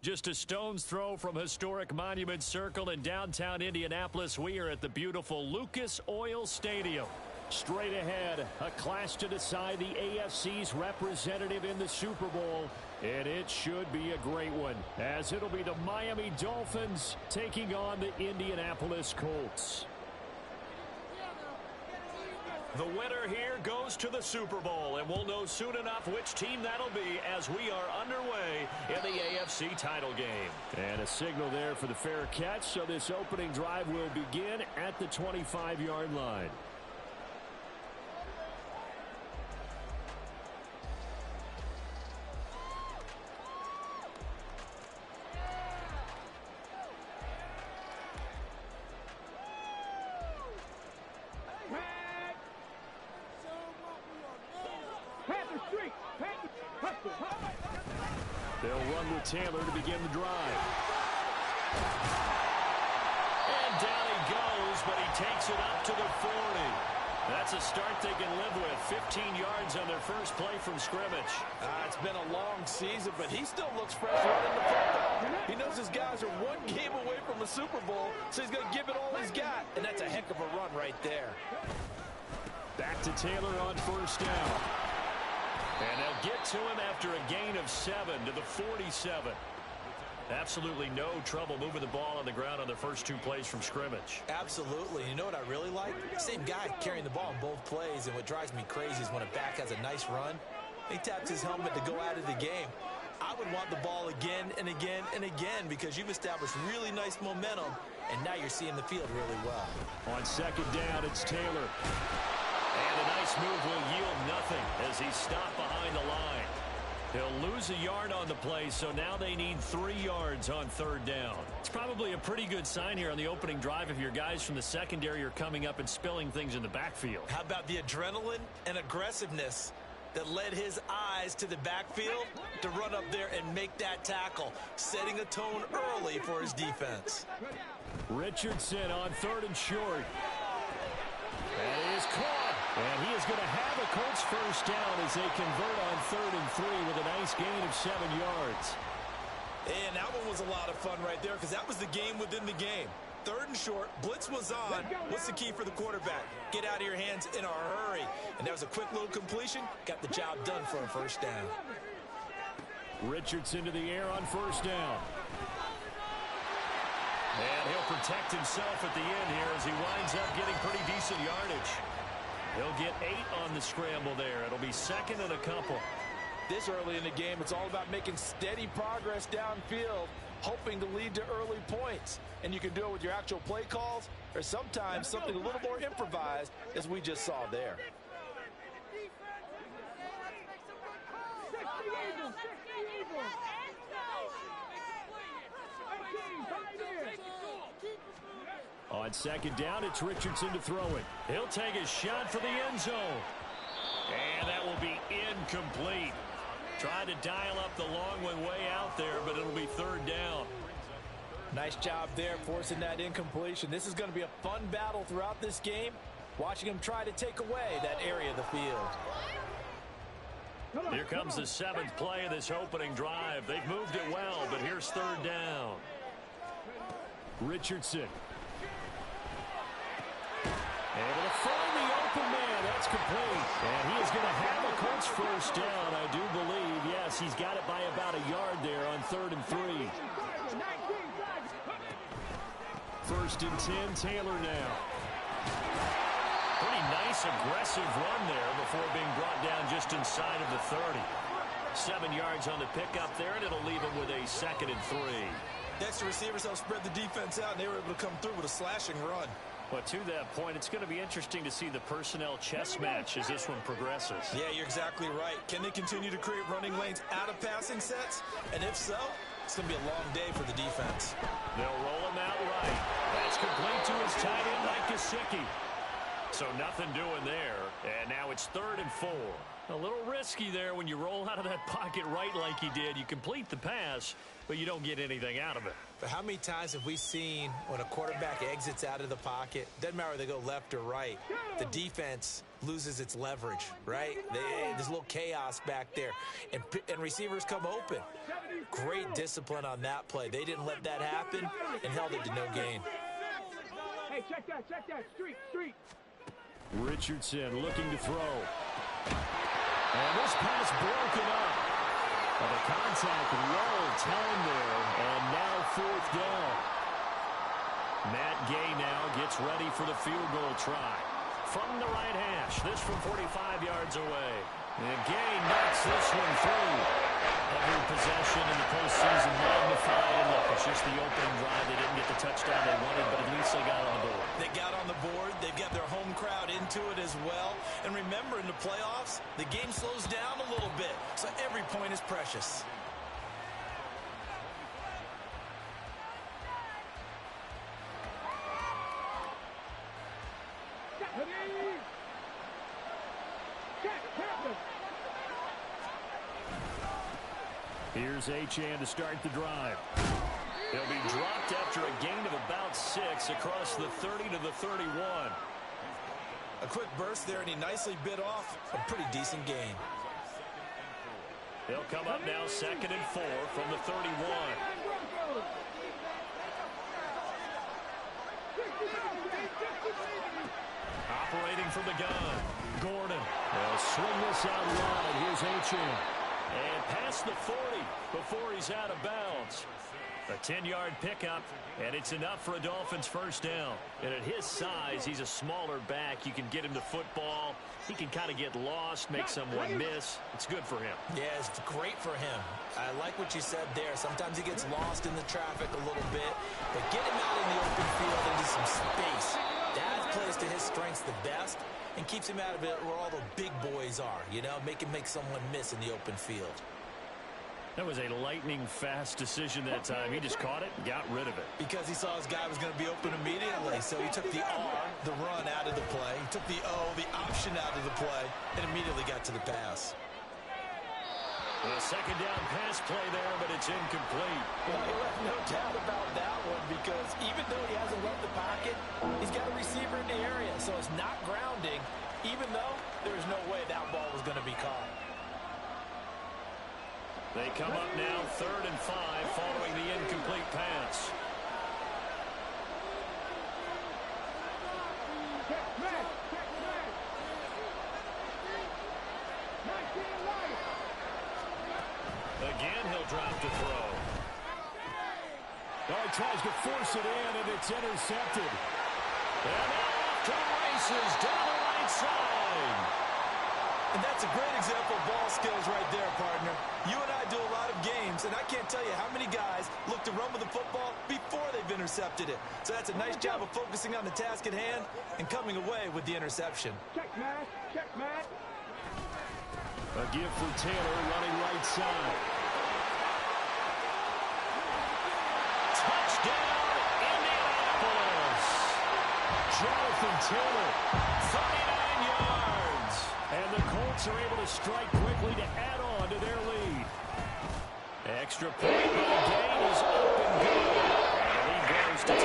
Just a stone's throw from historic Monument Circle in downtown Indianapolis, we are at the beautiful Lucas Oil Stadium. Straight ahead, a clash to decide the AFC's representative in the Super Bowl, and it should be a great one, as it'll be the Miami Dolphins taking on the Indianapolis Colts. The winner here goes to the Super Bowl, and we'll know soon enough which team that'll be as we are underway in the AFC title game. And a signal there for the fair catch, so this opening drive will begin at the 25-yard line. They'll run with Taylor to begin the drive. And down he goes, but he takes it up to the 40. That's a start they can live with. 15 yards on their first play from scrimmage. It's been a long season, but he still looks fresh running the football. He knows his guys are one game away from the Super Bowl, so he's going to give it all he's got. And that's a heck of a run right there. Back to Taylor on first down. And they'll get to him after a gain of 7 to the 47. Absolutely no trouble moving the ball on the ground on their first 2 plays from scrimmage. Absolutely. You know what I really like? Same guy carrying the ball in both plays, and what drives me crazy is when a back has a nice run, he taps his helmet to go out of the game. I would want the ball again and again and again because you've established really nice momentum, and now you're seeing the field really well. On second down, it's Taylor. And a nice move will yield nothing as he's stopped behind the line. He'll lose a yard on the play, so now they need 3 yards on third down. It's probably a pretty good sign here on the opening drive if your guys from the secondary are coming up and spilling things in the backfield. How about the adrenaline and aggressiveness that led his eyes to the backfield to run up there and make that tackle, setting a tone early for his defense. Richardson on third and short. That is caught. And he is going to have a Colts first down as they convert on 3rd and 3 with a nice gain of 7 yards. And that one was a lot of fun right there because that was the game within the game. 3rd and short, blitz was on. What's the key for the quarterback? Get out of your hands in a hurry. And that was a quick little completion. Got the job done for a first down. Richardson to the air on first down. And he'll protect himself at the end here as he winds up getting pretty decent yardage. He'll get 8 on the scramble there. It'll be 2nd and a couple. This early in the game, it's all about making steady progress downfield, hoping to lead to early points. And you can do it with your actual play calls or sometimes something a little more improvised as we just saw there. On second down, it's Richardson to throw it. He'll take a shot for the end zone. And that will be incomplete. Tried to dial up the long one way out there, but it'll be 3rd down. Nice job there forcing that incompletion. This is going to be a fun battle throughout this game, watching him try to take away that area of the field. Here comes the 7th play of this opening drive. They've moved it well, but here's 3rd down. Richardson. Able to find the open man. That's complete. And he is going to have a Colts first down, I do believe. Yes, he's got it by about a yard there on 3rd and 3. 1st and 10, Taylor now. Pretty nice aggressive run there before being brought down just inside of the 30. 7 yards on the pickup there, and it'll leave him with a 2nd and 3. Next, the receivers helped spread the defense out, and they were able to come through with a slashing run. But to that point, it's going to be interesting to see the personnel chess match as this one progresses. Yeah, you're exactly right. Can they continue to create running lanes out of passing sets? And if so, it's going to be a long day for the defense. They'll roll him out right. That's complete to his tight end, Mike Gesicki. So nothing doing there. And now it's 3rd and 4. A little risky there when you roll out of that pocket right like he did. You complete the pass, but you don't get anything out of it. But how many times have we seen when a quarterback exits out of the pocket, doesn't matter whether they go left or right, the defense loses its leverage, right? There's a little chaos back there, and receivers come open. Great discipline on that play. They didn't let that happen and held it to no gain. Hey, check that, street. Richardson looking to throw. And this pass broken up. And the contact well timed there, and now 4th down. Matt Gay now gets ready for the field goal try. From the right hash, this from 45 yards away. And Gay knocks this one through. Every possession in the postseason magnified. And look, it's just the opening drive. They didn't get the touchdown they wanted, but at least they got on the board. They got on the board. They've got their home crowd into it as well. And remember, in the playoffs, the game slows down a little bit. So every point is precious. Here's Achane to start the drive. He'll be dropped after a gain of about 6 across the 30 to the 31. A quick burst there, and he nicely bit off a pretty decent gain. They'll come up now 2nd and 4 from the 31. Operating from the gun. Gordon. They'll swing this out wide. Here's Achane. And past the 40 before he's out of bounds. A 10-yard pickup, and it's enough for a Dolphins first down. And at his size, he's a smaller back. You can get him to football. He can kind of get lost, make someone miss. It's good for him. Yeah, it's great for him. I like what you said there. Sometimes he gets lost in the traffic a little bit, but get him out in the open field into some space. That plays to his strengths the best and keeps him out of it where all the big boys are, you know, make someone miss in the open field. That was a lightning-fast decision that time. He just caught it and got rid of it. Because he saw his guy was going to be open immediately, so he took the R, the run, out of the play. He took the O, the option, out of the play, and immediately got to the pass. A second down pass play there, but it's incomplete. Well, you have no doubt about that one, because even though he hasn't left the pocket, he's got a receiver in the area, so it's not grounding, even though there's no way that ball was going to be caught. They come up now 3rd and 5 following the incomplete pass. Again, he'll drop to throw. Oh, he tries to force it in, and it's intercepted. And off to the races down the right side. And that's a great example of ball skills right there, partner. You and I do a lot of games, and I can't tell you how many guys look to run with the football before they've intercepted it. So that's a nice job of focusing on the task at hand and coming away with the interception. Check, Matt. A give for Taylor running right side. Touchdown, Indianapolis. Jonathan Taylor, 39 yards. And the Colts are able to strike quickly to add on to their lead. Extra point by Gay is up and good. And the lead goes to 10-0.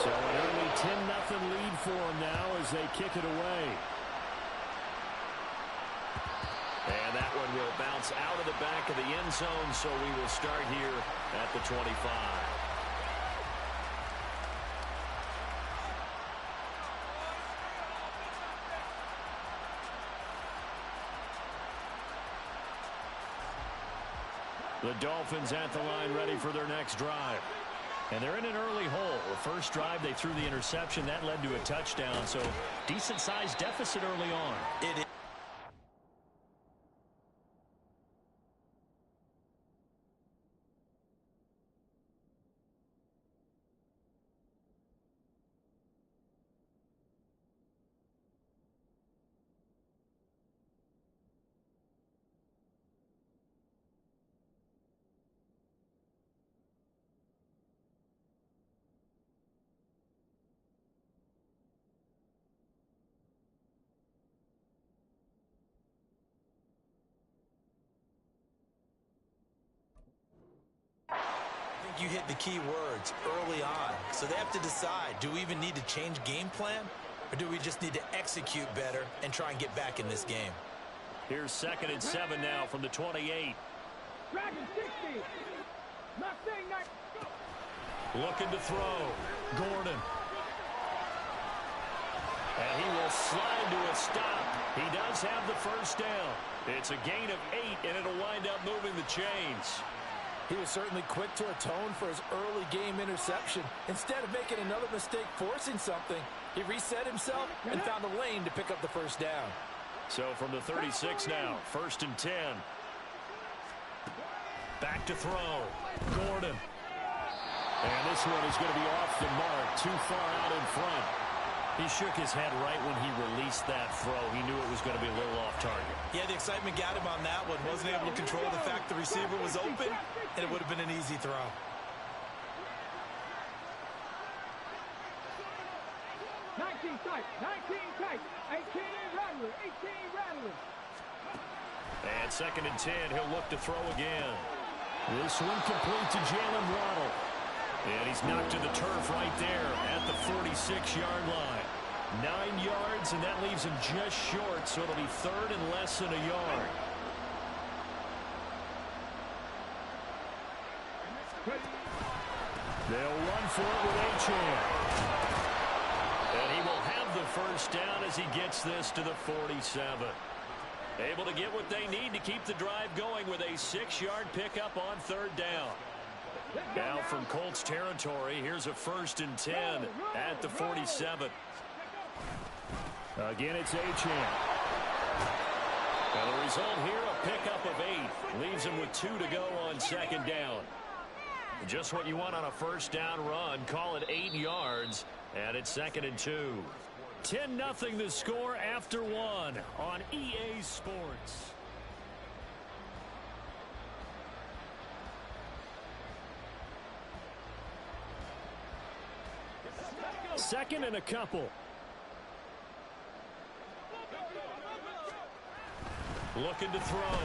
So an early 10-0 lead for them now as they kick it away. And that one will bounce out of the back of the end zone, so we will start here at the 25. The Dolphins at the line ready for their next drive. And they're in an early hole. The first drive, they threw the interception. That led to a touchdown. So decent-sized deficit early on. It is. think you hit the key words early on. So they have to decide, do we even need to change game plan? Or do we just need to execute better and try and get back in this game? Here's 2nd and 7 now from the 28. Dragon 60. Looking to throw. Gordon. And he will slide to a stop. He does have the first down. It's a gain of 8, and it'll wind up moving the chains. He was certainly quick to atone for his early game interception. Instead of making another mistake forcing something, he reset himself and found a lane to pick up the first down. So from the 36 now, 1st and 10. Back to throw. Gordon. And this one is going to be off the mark, too far out in front. He shook his head right when he released that throw. He knew it was going to be a little off target. Yeah, the excitement got him on that one. Wasn't able to control the fact the receiver was open, and it would have been an easy throw. Nineteen tight, 18 rattler, 18 rattler. And 2nd and 10, he'll look to throw again. This one complete to Jalen Waddle. And he's knocked to the turf right there at the 46-yard line. 9 yards, and that leaves him just short, so it'll be 3rd and less than a yard. They'll run for it with Achane. And he will have the first down as he gets this to the 47. Able to get what they need to keep the drive going with a 6-yard pickup on 3rd down. Now from Colts territory, here's a 1st and 10 at the 47. Again, it's Achane. And the result here, a pickup of 8. Leaves him with 2 to go on 2nd down. Just what you want on a 1st down run. Call it 8 yards, and it's 2nd and 2. 10-0 the score after 1 on EA Sports. 2nd and a couple. Looking to throw.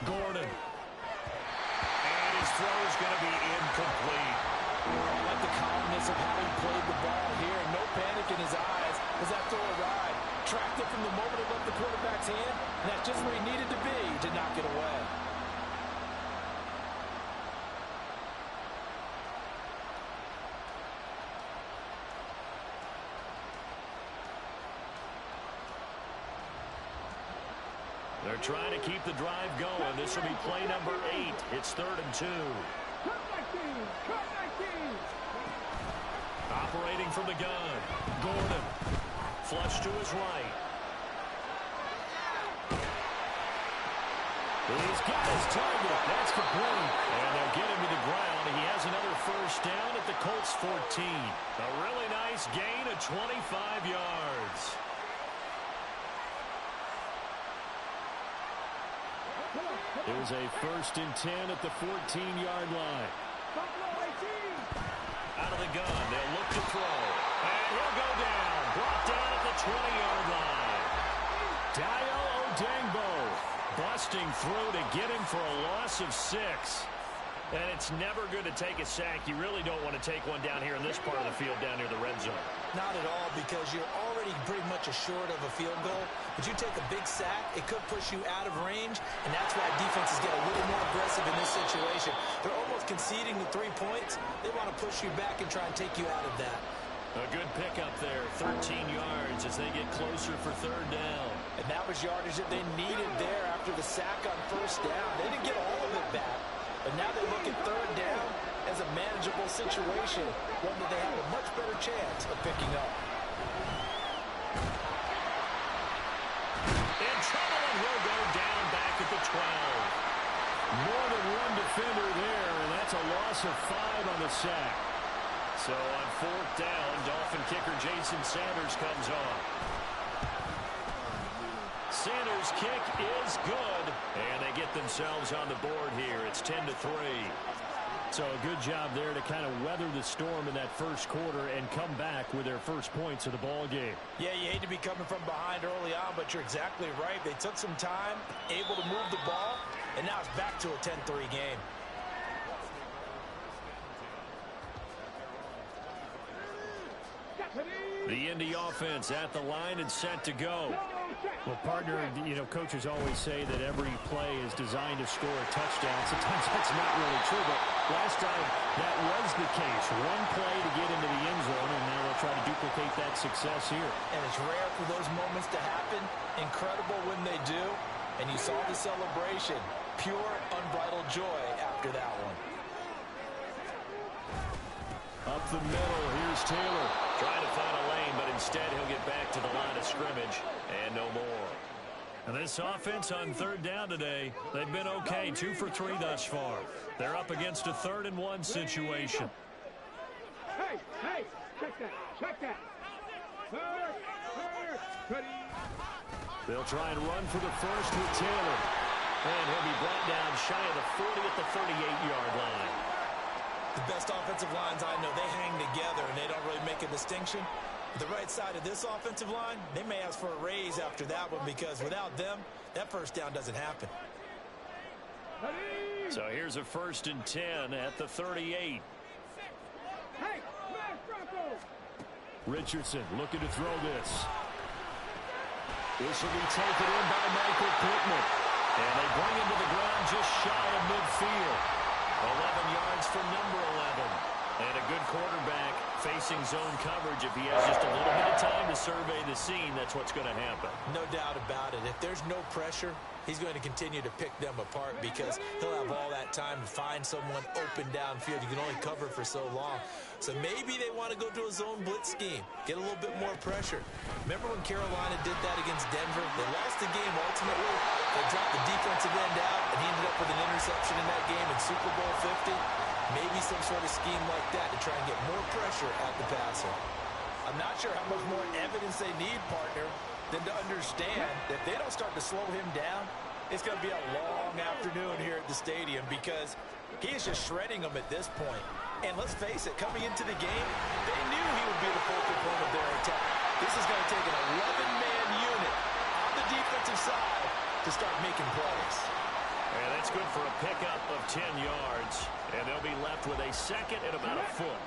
Gordon. And his throw is going to be incomplete. I like the calmness of how he played the ball here. No panic in his eyes as that throw arrived. Tracked it from the moment it left the quarterback's hand, and that's just where he needed to be to knock it away. They're trying to keep the drive going. This will be play number 8. It's 3rd and 2. Operating from the gun. Gordon. Flush to his right. He's got his target. That's complete. And they'll get him to the ground. He has another first down at the Colts 14. A really nice gain of 25 yards. It was a 1st and 10 at the 14-yard line. Out of the gun, they'll look to throw. And he'll go down. Brought down at the 20-yard line. Dayo Odeyingbo busting through to get him for a loss of 6. And it's never good to take a sack. You really don't want to take one down here in this part of the field down near the red zone. Not at all, because you're already pretty much assured of a field goal. But you take a big sack, it could push you out of range, and that's why defenses get a little more aggressive in this situation. They're almost conceding the 3 points. They want to push you back and try and take you out of that. A good pickup there, 13 yards as they get closer for 3rd down. And that was yardage that they needed there after the sack on 1st down. They didn't get all of it back. But now they look at 3rd down as a manageable situation, one that they have a much better chance of picking up. In trouble, and will go down back at the 12. More than one defender there, and that's a loss of 5 on the sack. So on 4th down, Dolphin kicker Jason Sanders comes on. Sanders' kick is good, and they get themselves on the board here. It's 10-3. So a good job there to kind of weather the storm in that first quarter and come back with their first points of the ball game. Yeah, you hate to be coming from behind early on, but you're exactly right. They took some time, able to move the ball, and now it's back to a 10-3 game. The Indy offense at the line and set to go. Well, partner, you know, coaches always say that every play is designed to score a touchdown. Sometimes that's not really true, but last time that was the case. One play to get into the end zone, and now they'll try to duplicate that success here. And it's rare for those moments to happen. Incredible when they do. And you saw the celebration. Pure, unbridled joy after that one. Up the middle, here's Taylor. Trying to find a lane, but instead he'll get back to the line of scrimmage and no more. And this offense on third down today, they've been okay, 2 for 3 thus far. They're up against a 3rd and 1 situation. Hey, check that. Ready. They'll try and run for the first with Taylor. And he'll be brought down shy of the 40 at the 38-yard line. The best offensive lines I know, they hang together and they don't really make a distinction. The right side of this offensive line, they may ask for a raise after that one because without them, that first down doesn't happen. So here's a 1st and 10 at the 38. Hey, smash Bronco. Richardson looking to throw this. This will be taken in by Michael Pittman. And they bring him to the ground just shy of midfield. 11 yards for number 11. And a good quarterback facing zone coverage. If he has just a little bit of time to survey the scene, that's what's going to happen. No doubt about it. If there's no pressure, he's going to continue to pick them apart because he'll have all that time to find someone open downfield. You can only cover for so long. So maybe they want to go to a zone blitz scheme, get a little bit more pressure. Remember when Carolina did that against Denver? They lost the game ultimately. They dropped the defensive end out, and he ended up with an interception in that game in Super Bowl 50. Maybe some sort of scheme like that to try and get more pressure at the passer. I'm not sure how much more evidence they need, partner, than to understand that if they don't start to slow him down, it's going to be a long afternoon here at the stadium because he is just shredding them at this point. And let's face it, coming into the game, they knew he would be the focal point of their attack. This is going to take an 11-man unit on the defensive side to start making plays. And that's good for a pickup of 10 yards. And they'll be left with a 2nd and about a foot.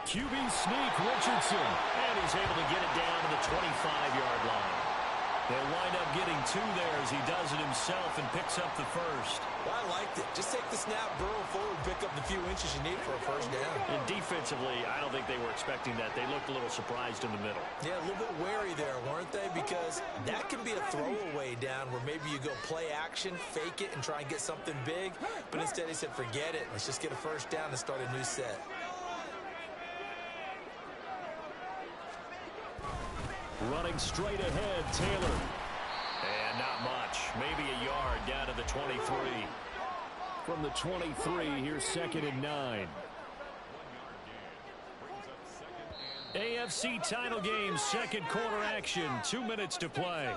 QB sneak, Richardson. And he's able to get it down to the 25-yard line. They'll wind up getting 2 there as he does it himself and picks up the first. Well, I liked it. Just take the snap, burrow forward, pick up the few inches you need for a first down. And defensively, I don't think they were expecting that. They looked a little surprised in the middle. Yeah, a little bit wary there, weren't they? Because that can be a throwaway down where maybe you go play action, fake it, and try and get something big. But instead he said, forget it. Let's just get a first down and start a new set. Running straight ahead, Taylor. And not much. Maybe a yard down to the 23. From the 23, here's 2nd and 9. AFC title game, 2nd quarter action. 2 minutes to play.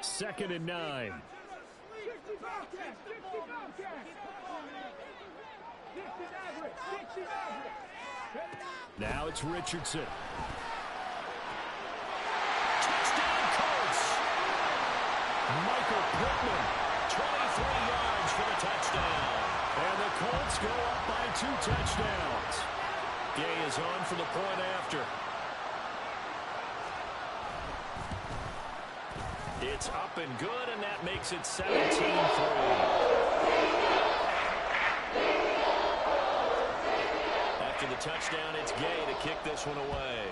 Second and 9. Now it's Richardson. Touchdown Colts. Michael Pittman, 23 yards for the touchdown. And the Colts go up by 2 touchdowns. Gay is on for the point after. It's up and good, and that makes it 17-3. After the touchdown, it's Gay to kick this one away.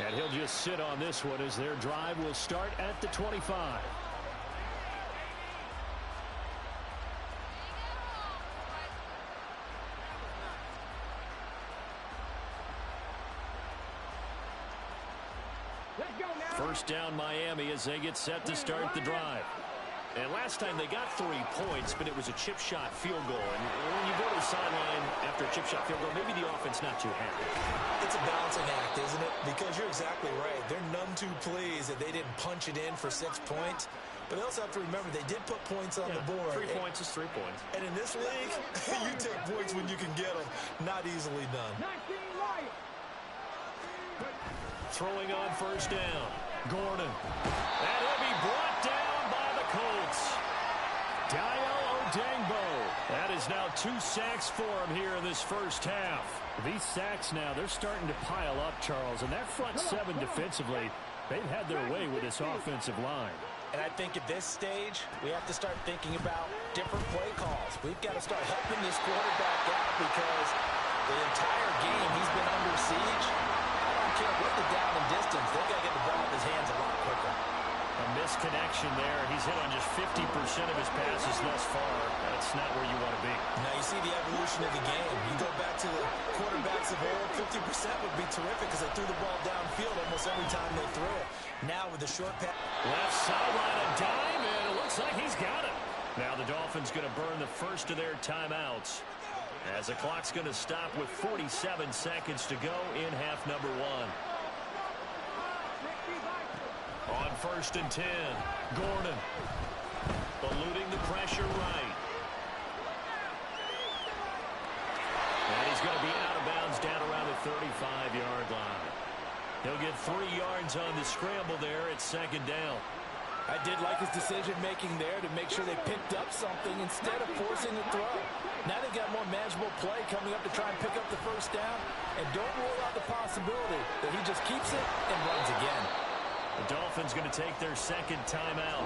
And he'll just sit on this one as their drive will start at the 25. First down Miami as they get set to start the drive. And last time they got 3 points, but it was a chip shot field goal. And when you go to the sideline after a chip shot field goal, maybe the offense not too happy. It's a balancing act, isn't it? Because you're exactly right. They're none too pleased that they didn't punch it in for 6 points. But they also have to remember they did put points on the board. 3 points is 3 points. And in this league, you take points when you can get them. Not easily done. Throwing on first down. Gordon. And he'll be brought down by the Colts. Dayo Odeyingbo. That is now 2 sacks for him here in this first half. These sacks now, they're starting to pile up, Charles. And that front seven defensively, they've had their way with this offensive line. And I think at this stage, we have to start thinking about different play calls. We've got to start helping this quarterback out because the entire game he's been under siege. I don't care what the down and distance. They've got to get the ball in his hands a lot quicker. A misconnection there. He's hit on just 50% of his passes thus far. That's not where you want to be. Now you see the evolution of the game. You go back to the quarterbacks of old, 50% would be terrific because they threw the ball downfield almost every time they threw it. Now with the short pass. Left sideline a dime, and it looks like he's got it. Now the Dolphins going to burn the first of their timeouts as the clock's going to stop with 47 seconds to go in half number 1. On 1st and 10, Gordon eluding the pressure right. And he's going to be out of bounds down around the 35-yard line. He'll get 3 yards on the scramble there at 2nd down. I did like his decision-making there to make sure they picked up something instead of forcing a throw. Now they've got more manageable play coming up to try and pick up the first down. And don't rule out the possibility that he just keeps it and runs again. The Dolphins going to take their 2nd timeout.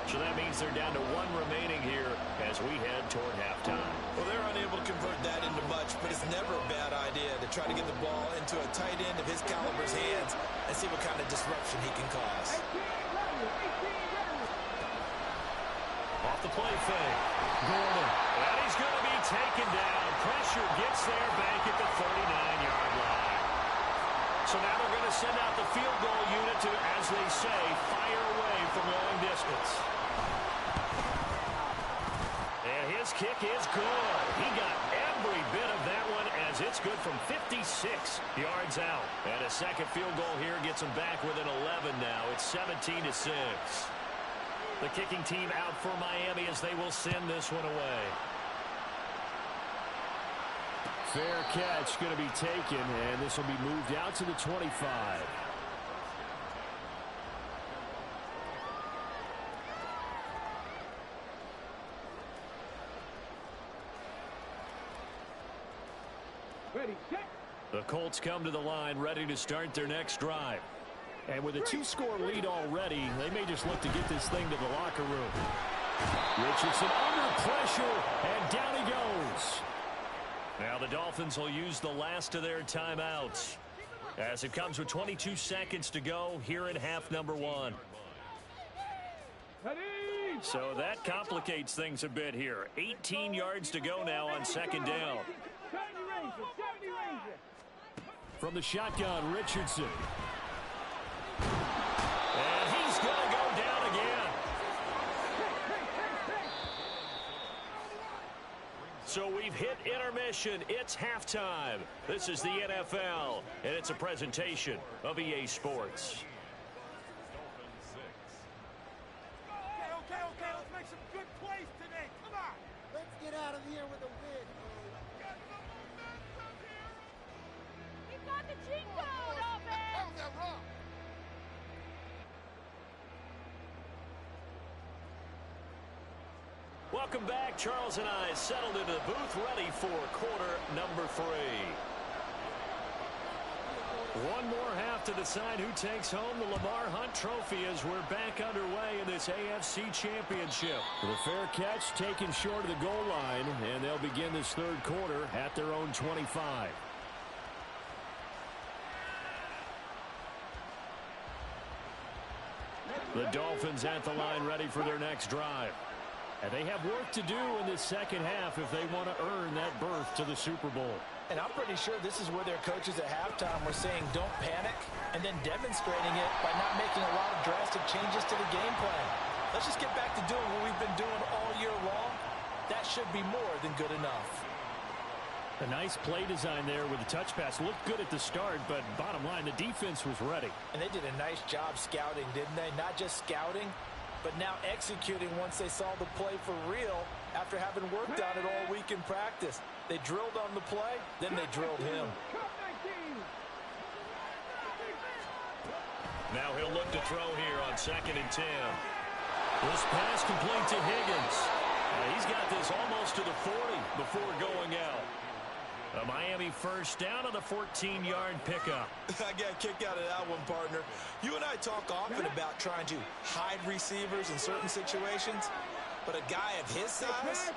So that means they're down to 1 remaining here as we head toward halftime. Well, they're unable to convert that into much, but it's never a bad idea to try to get the ball into a tight end of his caliber's hands and see what kind of disruption he can cause. Off the play fake. Gordon. And he's going to be taken down. Pressure gets there back at the 39-yard line. So now they're going to send out the field goal unit to, as they say, fire away from long distance. And his kick is good. He got every bit of that one as it's good from 56 yards out. And a second field goal here gets them back within 11 now. It's 17-6. The kicking team out for Miami as they will send this one away. Fair catch going to be taken, and this will be moved out to the 25. Ready, set. The Colts come to the line ready to start their next drive. And with a 2-score lead already, they may just look to get this thing to the locker room. Richardson under pressure, and down he goes. Now the Dolphins will use the last of their timeouts as it comes with 22 seconds to go here in half number 1. Ready. So that complicates things a bit here. 18 yards to go now on 2nd down. 70 Ranger, 70 Ranger. From the shotgun, Richardson. And he's going to go down again. So we've hit intermission. It's halftime. This is the NFL, and it's a presentation of EA Sports. Okay, let's make some good plays today. Come on. Let's get out of here with a win. He got the cheat code, offense. that wrong? Welcome back. Charles and I settled into the booth ready for quarter number 3. One more half to decide who takes home the Lamar Hunt Trophy as we're back underway in this AFC Championship. The fair catch taken short of the goal line, and they'll begin this 3rd quarter at their own 25. The Dolphins at the line ready for their next drive. And they have work to do in this 2nd half if they want to earn that berth to the Super Bowl. And I'm pretty sure this is where their coaches at halftime were saying don't panic and then demonstrating it by not making a lot of drastic changes to the game plan. Let's just get back to doing what we've been doing all year long. That should be more than good enough. A nice play design there with the touch pass. Looked good at the start, but bottom line, the defense was ready. And they did a nice job scouting, didn't they? Not just scouting, but now executing once they saw the play for real after having worked on it all week in practice. They drilled on the play, then they drilled him. Now he'll look to throw here on 2nd and 10. This pass complete to Higgins. He's got this almost to the 40 before going out. A Miami first down on the 14-yard pickup. I got a kick out of that one, partner. You and I talk often about trying to hide receivers in certain situations, but a guy of his size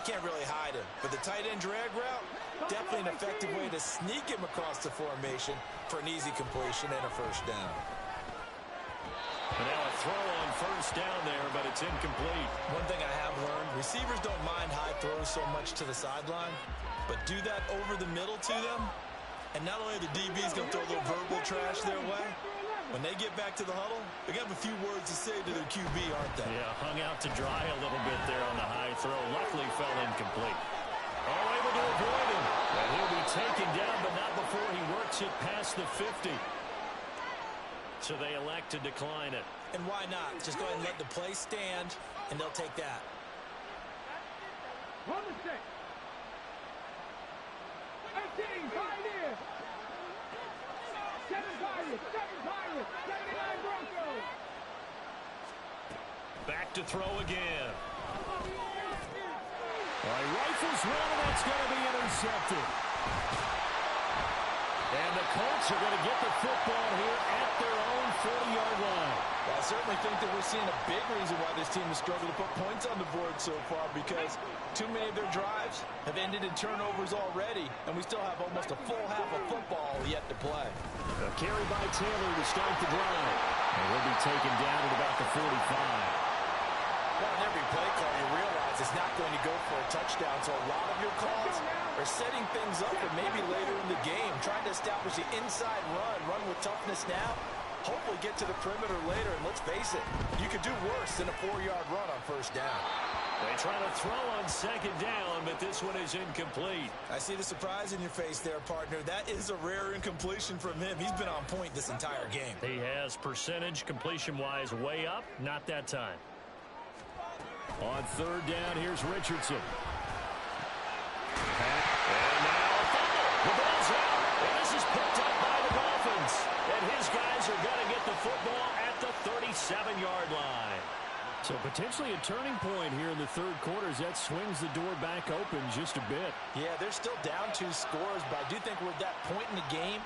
can't really hide him. But the tight end drag route, definitely an effective way to sneak him across the formation for an easy completion and a first down. And now a throw on first down there, but it's incomplete. One thing I have learned, receivers don't mind high throws so much to the sideline, but do that over the middle to them, and not only are the DBs going to throw a little verbal trash their way, when they get back to the huddle, they're going to have a few words to say to their QB, aren't they? Yeah, hung out to dry a little bit there on the high throw. Luckily fell incomplete. All able to avoid him. And he'll be taken down, but not before he works it past the 50. So they elect to decline it. And why not? Just go ahead and let the play stand, and they'll take that. Run the stick. 18, Pioneer. 7 Pirates, 79 Broncos. Back to throw again. All right, rifles one, and that's going to be intercepted. And the Colts are going to get the football here at their own 40-yard line. Well, I certainly think that we're seeing a big reason why this team has struggled to put points on the board so far, because too many of their drives have ended in turnovers already, and we still have almost a full half of football yet to play. A carry by Taylor to start the drive. And he'll be taken down at about the 45. Well, in every play call, you realize it's not going to go for a touchdown, so a lot of your calls are setting things up for maybe later in the game, trying to establish the inside run with toughness now, hopefully get to the perimeter later, and let's face it, you could do worse than a 4-yard run on first down. They try to throw on 2nd down, but this one is incomplete. I see the surprise in your face there, partner. That is a rare incompletion from him. He's been on point this entire game. He has percentage completion-wise way up, not that time. On 3rd down, here's Richardson. And now a fumble. The ball's out. And this is picked up by the Dolphins. And his guys are going to get the football at the 37-yard line. So potentially a turning point here in the 3rd quarter as that swings the door back open just a bit. Yeah, they're still down 2 scores, but I do think we're at that point in the game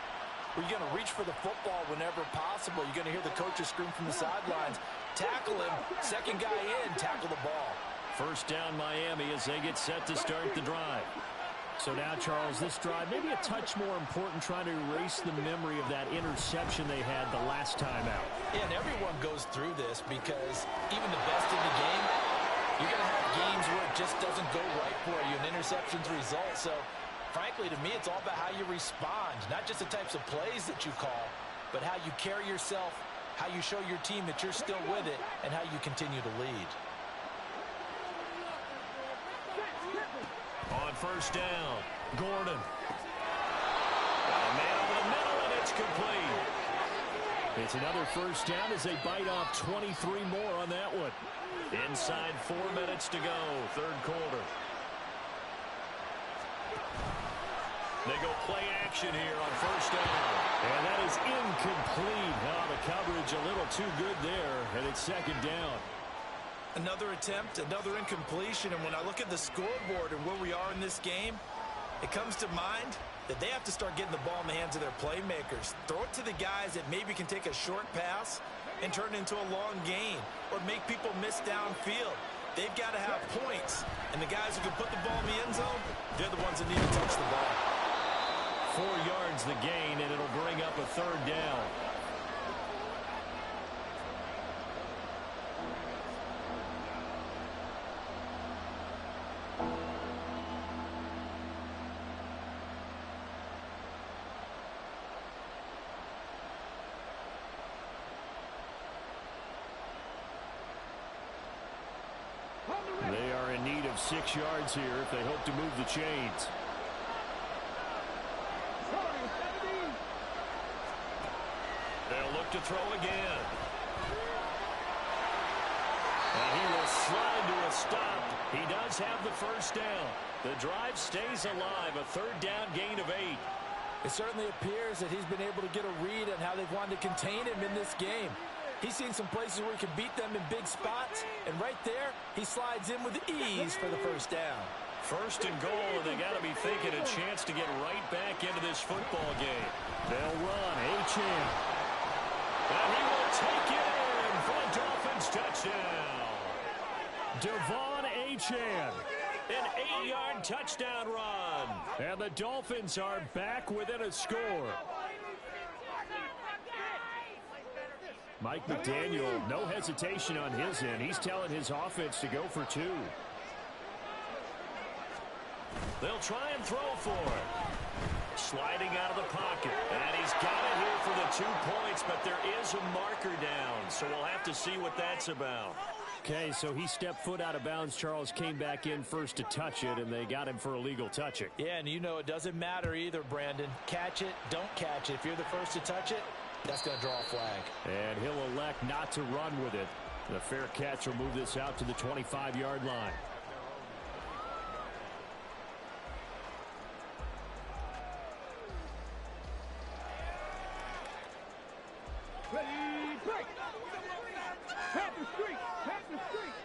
where you're going to reach for the football whenever possible. You're going to hear the coaches scream from the sidelines, tackle him, 2nd guy in, tackle the ball. First down Miami as they get set to start the drive. So now, Charles, this drive maybe a touch more important, trying to erase the memory of that interception they had the last time out. Yeah, and everyone goes through this because even the best in the game, you're going to have games where it just doesn't go right for you, and interceptions result. So, frankly, to me, it's all about how you respond, not just the types of plays that you call, but how you carry yourself, how you show your team that you're still with it, and how you continue to lead. On first down, Gordon. A man over the middle, and it's complete. It's another first down as they bite off 23 more on that one. Inside 4 minutes to go, 3rd quarter. They go play action here on first down. And that is incomplete. Now the coverage a little too good there, and it's 2nd down. Another attempt, another incompletion, and when I look at the scoreboard and where we are in this game, it comes to mind that they have to start getting the ball in the hands of their playmakers. Throw it to the guys that maybe can take a short pass and turn it into a long gain or make people miss downfield. They've got to have points, and the guys who can put the ball in the end zone, they're the ones that need to touch the ball. 4 yards the gain, and it'll bring up a 3rd down. They are in need of 6 yards here if they hope to move the chains. They'll look to throw again. And he will slide to a stop. He does have the first down. The drive stays alive. A third down gain of 8. It certainly appears that he's been able to get a read on how they've wanted to contain him in this game. He's seen some places where he can beat them in big spots, and right there, he slides in with ease for the first down. First and goal, and they got to be thinking a chance to get right back into this football game. They'll run. Achane. And he will take it in for a Dolphins touchdown. De'Von Achane. An 8-yard touchdown run. And the Dolphins are back within a score. Mike McDaniel, no hesitation on his end. He's telling his offense to go for 2. They'll try and throw for it. Sliding out of the pocket. And he's got it here for the 2 points, but there is a marker down, so we'll have to see what that's about. Okay, so he stepped foot out of bounds. Charles came back in first to touch it, and they got him for illegal touching. Yeah, and you know it doesn't matter either, Brandon. Catch it, don't catch it. If you're the first to touch it, that's going to draw a flag. And he'll elect not to run with it. The fair catch will move this out to the 25-yard line. Ready, break. Head the street. Head the street.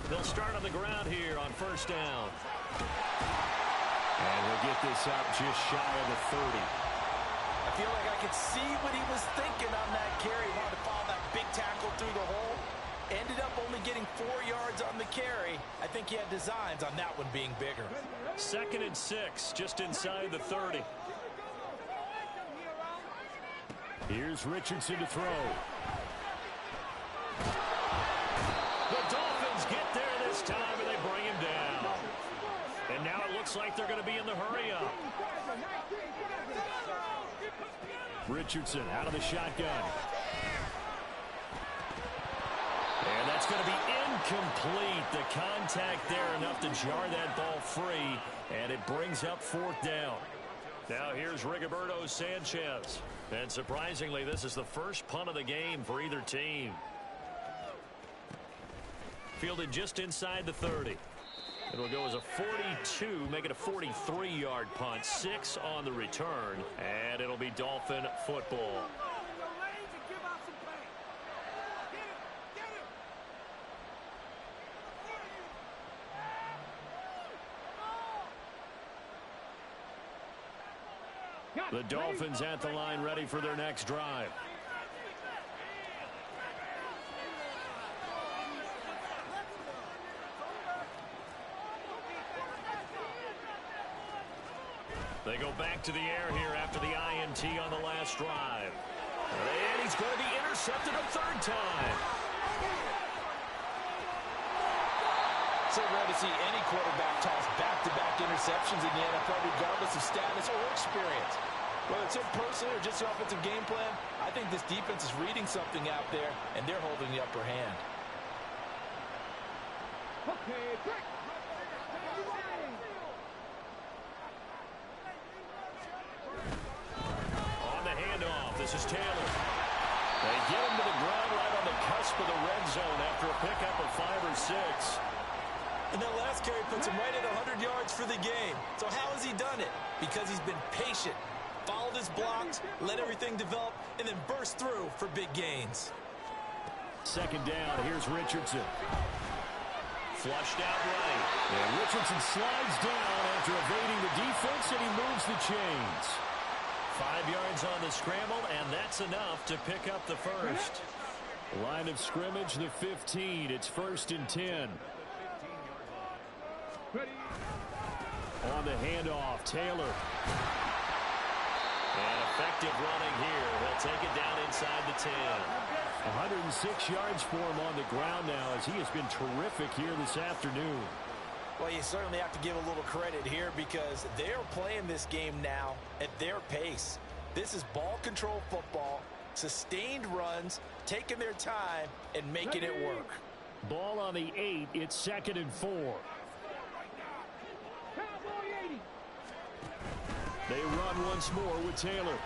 They'll start on the ground here on first down. And we'll get this up just shy of the 30. I feel like I could see what he was thinking on that carry. He wanted to follow that big tackle through the hole. Ended up only getting 4 yards on the carry. I think he had designs on that one being bigger. 2nd and 6, just inside the 30. Here's Richardson to throw. The Dolphins get there this time, and they bring him down. And now it looks like they're going to be in the hurry-up. Richardson out of the shotgun. And that's going to be incomplete. The contact there enough to jar that ball free, and it brings up 4th down. Now here's Rigoberto Sanchez. And surprisingly, this is the first punt of the game for either team. Fielded just inside the 30. It'll go as a 42, make it a 43-yard punt. 6 on the return, and it'll be Dolphin football. The Dolphins at the line, ready for their next drive. They go back to the air here after the INT on the last drive. And he's going to be intercepted a 3rd time. So rare to see any quarterback toss back-to-back interceptions in the NFL, regardless of status or experience. Whether it's him personally or just the offensive game plan, I think this defense is reading something out there, and they're holding the upper hand. Okay, break. On the handoff, this is Taylor. They get him to the ground right on the cusp of the red zone after a pickup of 5 or 6. And that last carry puts him right at 100 yards for the game. So how has he done it? Because he's been patient, followed his blocks, let everything develop, and then burst through for big gains. 2nd down, here's Richardson. Flushed out right. And Richardson slides down after evading the defense, and he moves the chains. 5 yards on the scramble, and that's enough to pick up the first. Line of scrimmage, the 15. It's 1st and 10. On the handoff, Taylor. And effective running here. He'll take it down inside the 10. 106 yards for him on the ground now, as he has been terrific here this afternoon. Well, you certainly have to give a little credit here because they're playing this game now at their pace. This is ball control football, sustained runs, taking their time, and making it work. Ball on the 8. It's 2nd and 4. They run once more with Taylor.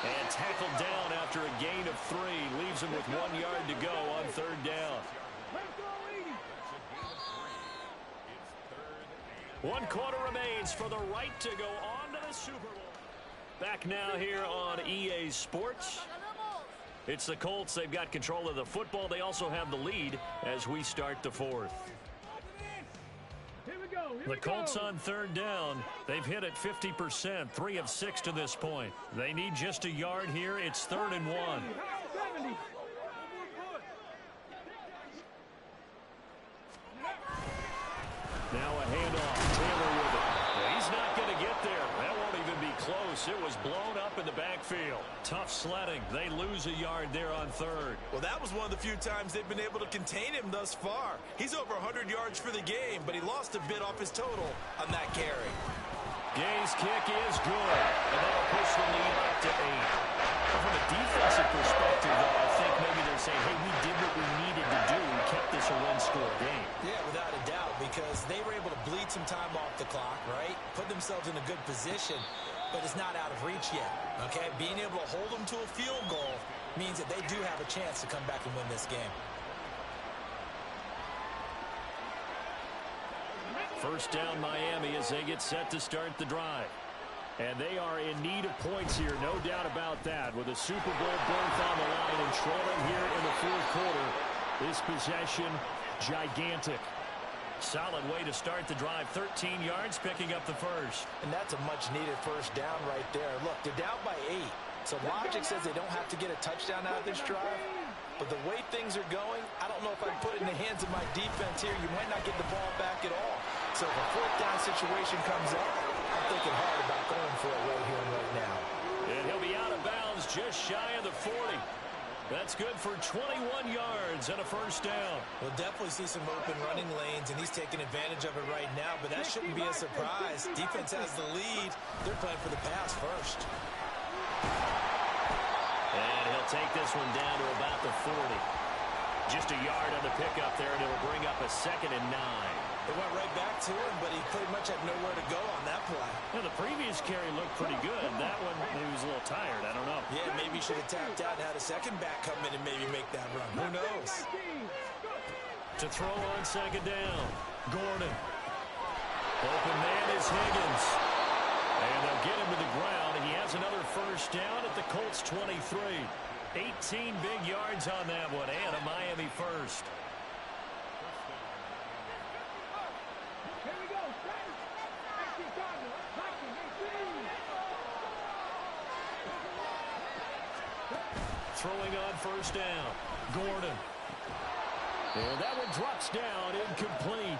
And tackled down after a gain of 3. Leaves him with 1 yard to go on 3rd down. 1 quarter remains for the right to go on to the Super Bowl. Back now here on EA Sports. It's the Colts. They've got control of the football. They also have the lead as we start the 4th. The Colts on 3rd down. They've hit it 50%, 3 of 6 to this point. They need just a yard here. It's 3rd and 1. Now a handoff. Taylor with it. He's not going to get there. That won't even be close. It was blown up in the backfield. Tough sledding. They lose a yard there on 3rd. Well, that was one of the few times they've been able to contain him thus far. He's over 100 yards for the game, but he lost a bit off his total on that carry. Gay's kick is good, and that'll push the lead up to 8. From a defensive perspective, though, I think maybe they're saying, hey, we did what we needed to do. We kept this a one-score game. Yeah, without a doubt, because they were able to bleed some time off the clock, right? Put themselves in a good position, but it's not out of reach yet, okay? Being able to hold them to a field goal means that they do have a chance to come back and win this game. First down, Miami, as they get set to start the drive. And they are in need of points here, no doubt about that. With a Super Bowl berth on the line and trailing here in the 4th quarter. This possession, gigantic. Solid way to start the drive. 13 yards, picking up the first. And that's a much-needed first down right there. Look, they're down by 8. So logic says they don't have to get a touchdown out of this drive. But the way things are going, I don't know if I'd put it in the hands of my defense here. You might not get the ball back at all. So if a 4th down situation comes up, I'm thinking hard about going for it right here and right now. And he'll be out of bounds just shy of the 40. That's good for 21 yards and a first down. We'll definitely see some open running lanes, and he's taking advantage of it right now, but that shouldn't be a surprise. Defense has the lead. They're playing for the pass first. And he'll take this one down to about the 40. Just a yard on the pickup there, and it'll bring up a 2nd and 9. It went right back to him, but he pretty much had nowhere to go on that play. Now, the previous carry looked pretty good. That one, he was a little tired. I don't know. Yeah, maybe he should have tapped out and had a second back come in and maybe make that run. Who knows? To throw on 2nd down, Gordon. Open man is Higgins. And they'll get him to the ground. He has another first down at the Colts 23. 18 big yards on that one, and a Miami first. Throwing on first down, Gordon. And that one drops down, incomplete.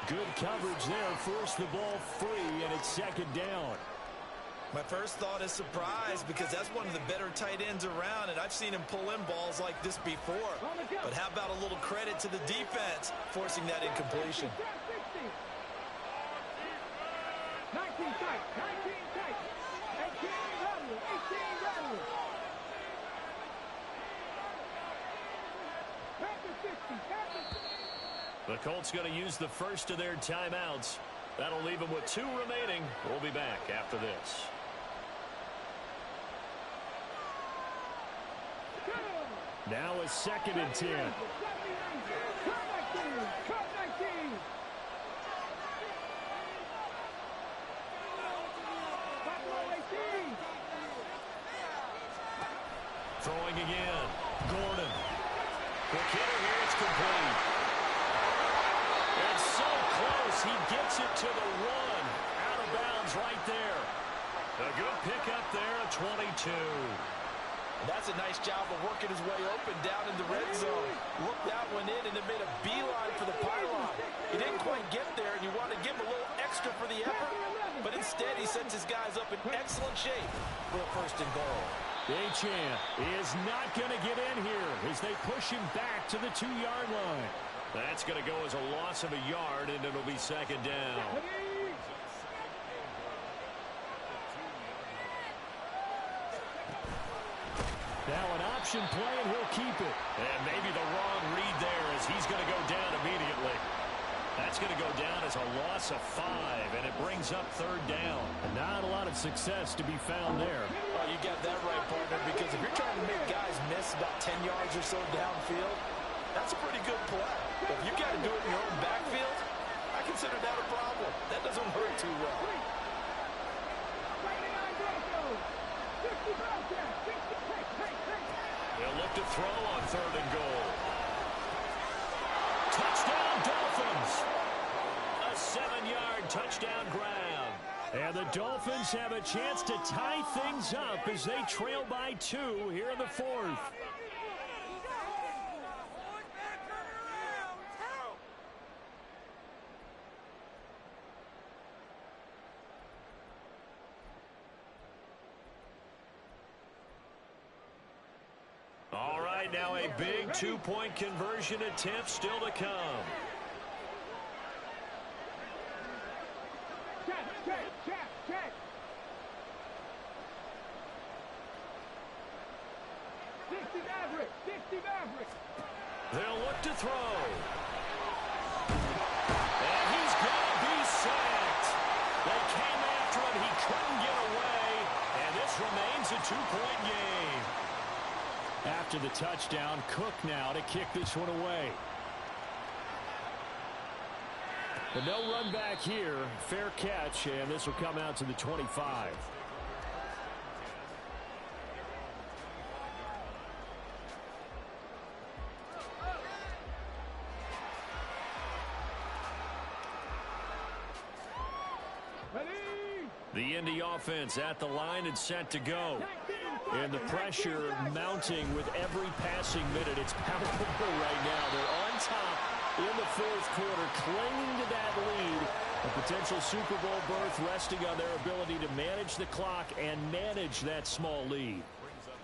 Good coverage there, forced the ball free, and it's 2nd down. My first thought is surprise, because that's one of the better tight ends around, and I've seen him pull in balls like this before. But how about a little credit to the defense forcing that incompletion? 19 tight, 19 tight, 18 rattle, 18 rattle. The Colts going to use the first of their timeouts. That'll leave them with 2 remaining. We'll be back after this. Now a 2nd and 10. Throwing again. Gordon. Quick hitter here. It's complete. It's so close. He gets it to the 1. Out of bounds right there. A good pickup there, a 22. That's a nice job of working his way open down in the red zone. Looked that one in and then made a beeline for the pylon. He didn't quite get there, and you want to give him a little extra for the effort, but instead he sets his guys up in excellent shape for a 1st and goal. Achane is not going to get in here as they push him back to the 2-yard line. That's going to go as a loss of a yard, and it'll be 2nd down. Now an option play, and he'll keep it. And maybe the wrong read there as he's going to go down immediately. That's going to go down as a loss of 5, and it brings up 3rd down. And not a lot of success to be found there. Well, you got that right, partner, because if you're trying to make guys miss about 10 yards or so downfield, that's a pretty good play. But if you got to do it in your own backfield, I consider that a problem. That doesn't hurt too well. They'll look to throw on 3rd and goal. Touchdown, Dolphins! A 7-yard touchdown grab. And the Dolphins have a chance to tie things up as they trail by 2 here in the 4th. All right, now a big 2-point conversion attempt still to come. Check. 60 Maverick. They'll look to throw. And he's going to be sacked. They came after him. He couldn't get away. And this remains a 2-point game. After the touchdown, Cook now to kick this one away. But no run back here. Fair catch, and this will come out to the 25. The Indy offense at the line and set to go. And the pressure mounting with every passing minute. It's palpable right now. They're on top in the 4th quarter, clinging to that lead. A potential Super Bowl berth resting on their ability to manage the clock and manage that small lead.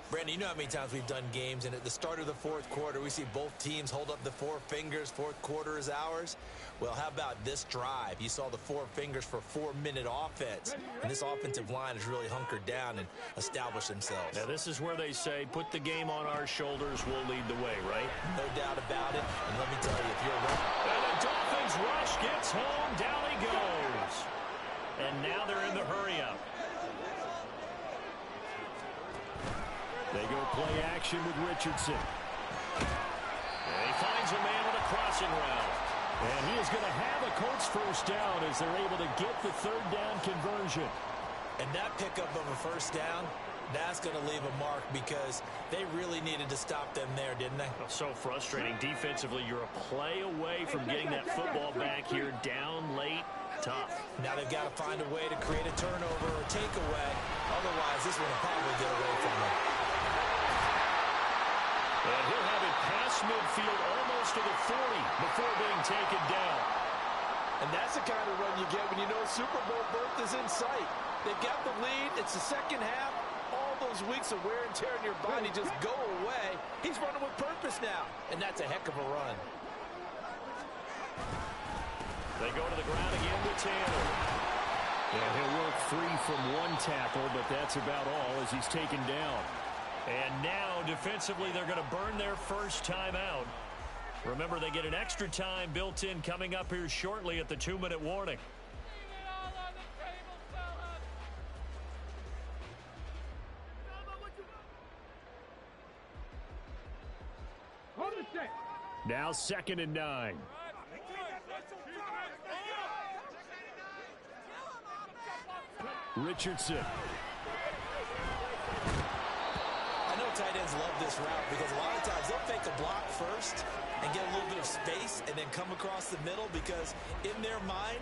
Brandon, you know how many times we've done games, and at the start of the 4th quarter, we see both teams hold up the 4 fingers. 4th quarter is ours. Well, how about this drive? You saw the 4 fingers for 4-minute offense, and this offensive line has really hunkered down and established themselves. Now, this is where they say, put the game on our shoulders, we'll lead the way, right? No doubt about it, and let me tell you, if you're and the Dolphins rush gets home, down he goes. And now they're in the hurry-up. They go play action with Richardson. And he finds a man on a crossing route. And he is going to have a Colts first down as they're able to get the 3rd down conversion. And that pickup of a first down, that's going to leave a mark because they really needed to stop them there, didn't they? So frustrating. Defensively, you're a play away from getting that football back here down late. Tough. Now they've got to find a way to create a turnover or takeaway. Otherwise, this one will probably get away from them. And he'll have it past midfield almost to the 40 before being taken down. And that's the kind of run you get when you know Super Bowl berth is in sight. They've got the lead. It's the second half. All those weeks of wear and tear in your body just go away. He's running with purpose now, and that's a heck of a run. They go to the ground again with Taylor. And he'll work free from 1 tackle, but that's about all as he's taken down. And now, defensively, they're going to burn their first time out. Remember, they get an extra time built in coming up here shortly at the 2-minute warning. Now 2nd and 9. Richardson. I know tight ends love this route because a lot of times they'll fake a block first and get a little bit of space and then come across the middle because in their mind,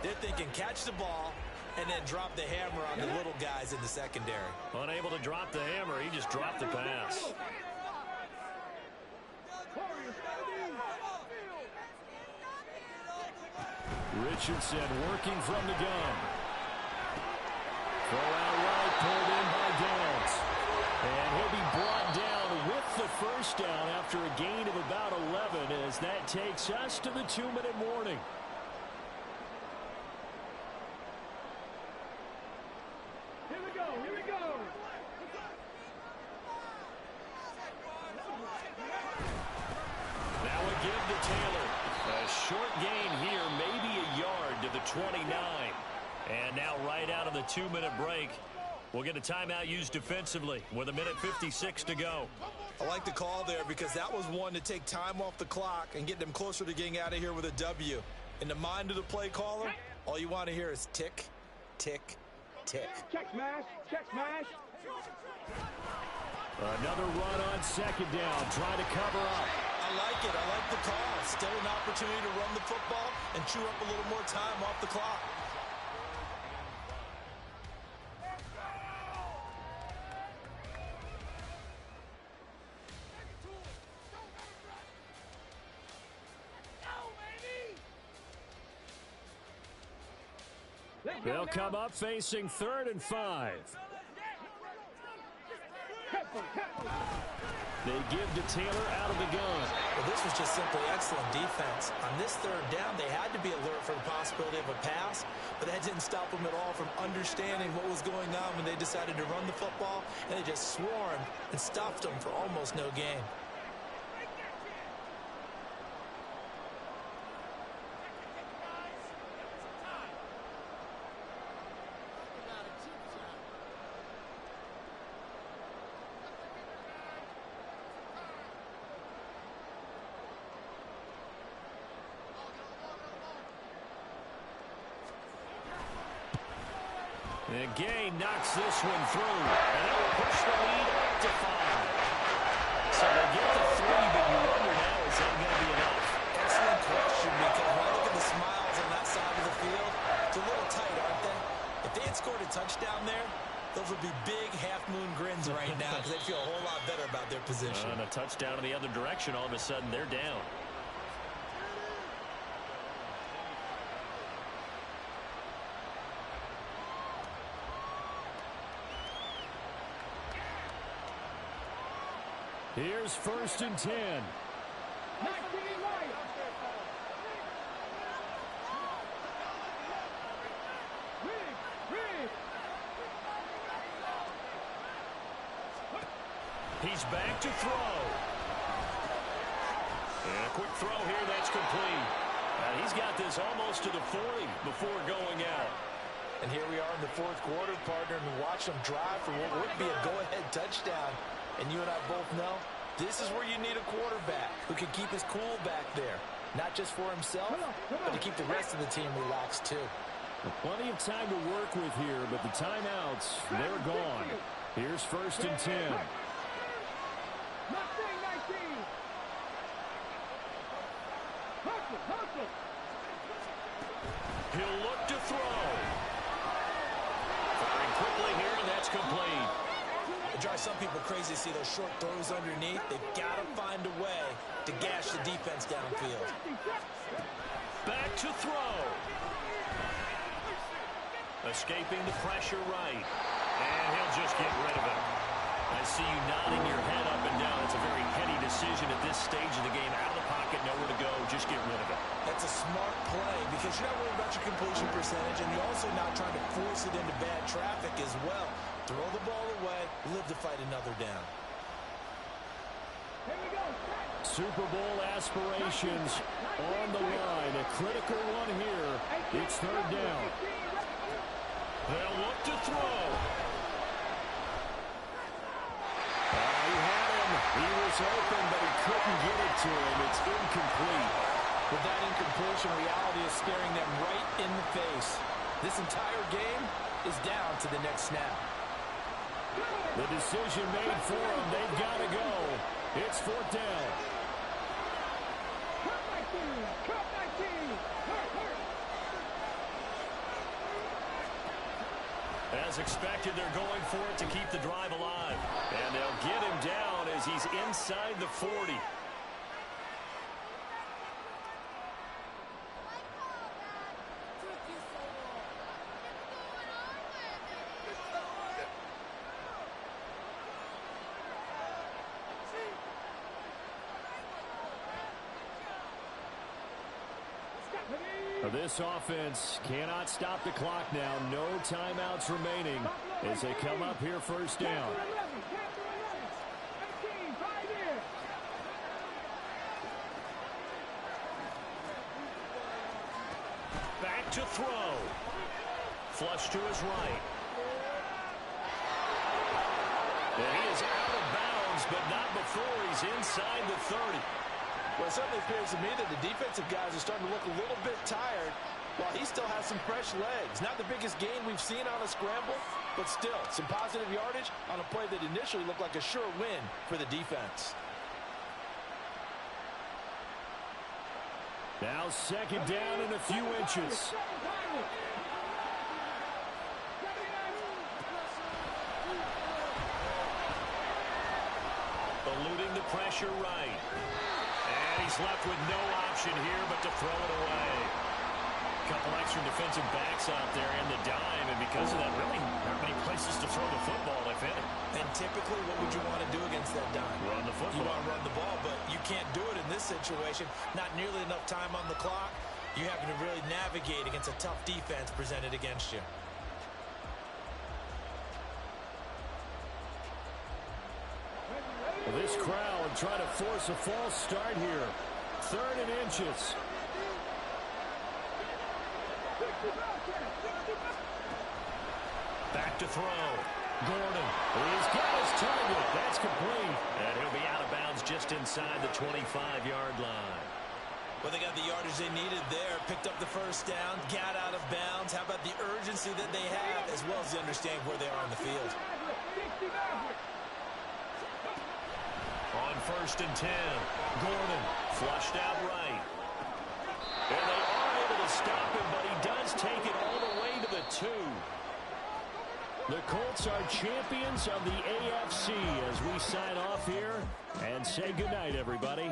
they're thinking catch the ball and then drop the hammer on the little guys in the secondary. Unable to drop the hammer, he just dropped the pass. Richardson working from the gun. Throw out right, pulled in by Downs. And he'll be brought down with the first down after a gain of about 11 as that takes us to the 2-minute warning. Here we go. Now a give to Taylor. A short gain here, maybe a yard to the 29. And now right out of the 2-minute break, We'll get a timeout used defensively with 1:56 to go. I like the call there because that was one to take time off the clock and get them closer to getting out of here with a W. In the mind of the play caller, all you want to hear is tick, tick, tick. Check smash, check smash. Another run on second down, trying to cover up. I like it. I like the call. Still an opportunity to run the football and chew up a little more time off the clock. They'll come up facing 3rd and 5. They give to Taylor out of the gun. Well, this was just simply excellent defense. On this 3rd down, they had to be alert for the possibility of a pass, but that didn't stop them at all from understanding what was going on when they decided to run the football, and they just swarmed and stopped them for almost no gain. And Gay knocks this one through. And they'll push the lead up to 5. So they get the 3, but you wonder now, is that going to be enough? Excellent question, because when I look at the smiles on that side of the field, it's a little tight, aren't they? If they had scored a touchdown there, those would be big half-moon grins right now because they feel a whole lot better about their position. And a touchdown in the other direction, all of a sudden they're down. Here's 1st and 10. He's back to throw. And a quick throw here, that's complete. He's got this almost to the 40 before going out. And here we are in the 4th quarter, partner, and watch them drive for what would be a go-ahead touchdown. And you and I both know this is where you need a quarterback who can keep his cool back there. Not just for himself, but to keep the rest of the team relaxed too. Plenty of time to work with here, but the timeouts, they're gone. Here's 1st and 10. He'll look to throw. Firing quickly here, and that's complete. It drives some people crazy to see those short throws underneath. They've got to find a way to gash the defense downfield. Back to throw. Escaping the pressure right. And he'll just get rid of it. I see you nodding your head up and down. It's a very heady decision at this stage of the game. Out of the pocket, nowhere to go. Just get rid of it. That's a smart play because you're not worried about your completion percentage, and you're also not trying to force it into bad traffic as well. Throw the ball away, live to fight another down. Super Bowl aspirations on the line. A critical one here. It's 3rd down. They'll look to throw. He had him. He was open, but he couldn't get it to him. It's incomplete. With that incompletion, reality is staring them right in the face. This entire game is down to the next snap. The decision made for them. They've got to go. It's 4th down. As expected, they're going for it to keep the drive alive. And they'll get him down as he's inside the 40. This offense cannot stop the clock now. No timeouts remaining as they come up here 1st down. Back to throw. Flush to his right. And he is out of bounds, but not before he's inside the 30. Well, it certainly appears to me that the defensive guys are starting to look a little bit tired while he still has some fresh legs. Not the biggest gain we've seen on a scramble, but still some positive yardage on a play that initially looked like a sure win for the defense. Now second down and a few inches. Eluding the pressure right. And he's left with no option here but to throw it away. A couple extra defensive backs out there in the dime, and because of that, really not many places to throw the football, if any. And typically, what would you want to do against that dime? Run the football. You want to run the ball, but you can't do it in this situation. Not nearly enough time on the clock. You're having to really navigate against a tough defense presented against you. Well, this crowd trying to force a false start here. 3rd and inches. Back to throw. Gordon. He's got his target. That's complete. And he'll be out of bounds just inside the 25-yard line. Well, they got the yardage they needed there. Picked up the first down. Got out of bounds. How about the urgency that they have, as well as the understanding where they are on the field. On 1st and 10. Gordon flushed out right. And they are able to stop him, but he does take it all the way to the 2. The Colts are champions of the AFC as we sign off here and say goodnight, everybody.